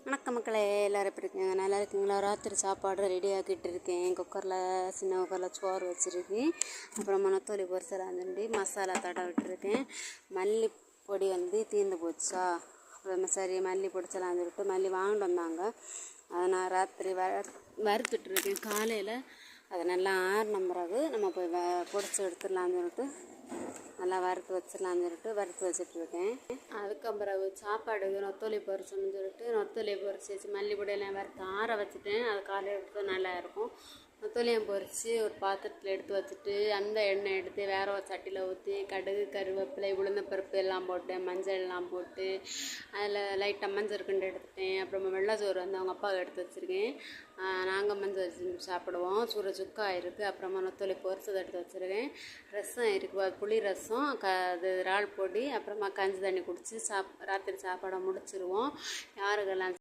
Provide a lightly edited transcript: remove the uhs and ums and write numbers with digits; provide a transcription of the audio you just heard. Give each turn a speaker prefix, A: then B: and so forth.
A: வணக்கம் மக்களே, எல்லோரும் எப்படி இருக்கீங்க? நல்லா இருக்குங்களா? ராத்திரி சாப்பாடு ரெடி ஆக்கிட்டு இருக்கேன். சின்ன குக்கரில் சோறு வச்சுருக்கேன். அப்புறமா நொத்தோலி பொரிசலாந்துண்டி மசாலா தடை விட்டுருக்கேன். மல்லிப்பொடி தீர்ந்து போச்சா, சரி மல்லி பொடிச்சலான்னு சொல்லிட்டு மல்லி வாங்கிட்டு வந்தாங்க. அதை நான் ராத்திரி வறுத்துட்ருக்கேன். காலையில் அதை நல்லா ஆறின பிறகு நம்ம போய் பொடிச்சு எடுத்துடலான்னு சொல்லிட்டு நல்லா வறுத்து வச்சுட்ருக்கேன். அதுக்கப்புறம் சாப்பாடு நொத்தோலி பொரிச்சோன்னு சொல்லிட்டு நொத்தோலியை பொரிச்சு வச்சு மல்லிப்பொடியெல்லாம் வறுத்து ஆற வச்சுட்டேன். அது காலையில் எடுத்து நல்லா இருக்கும். நொத்தோலியம் பொரித்து ஒரு பாத்திரத்தில் எடுத்து வச்சுட்டு அந்த எண்ணெய் எடுத்து வேறு ஒரு சட்டியில் ஊற்றி கடுகு, கருவேப்பிலை, உளுந்தப்பருப்பு எல்லாம் போட்டேன். மஞ்சள் எல்லாம் போட்டு அதில் லைட்டாக மஞ்சள் கிண்டு எடுத்துட்டேன். அப்புறமா வெள்ளைச்சோறு அவங்க அப்பாவுக்கு எடுத்து வச்சுருக்கேன். நாங்கள் மஞ்சள் வச்சு சாப்பிடுவோம். சுக்கா இருக்குது. அப்புறமா நொத்தோலி பொரிச்சதை எடுத்து வச்சுருக்கேன். ரசம் இருக்குது, புளி ரசம், அது இறால் பொடி. அப்புறமா கஞ்சி தண்ணி குடித்து ராத்திரி சாப்பாடை முடிச்சிடுவோம். யாருக்கெல்லாம்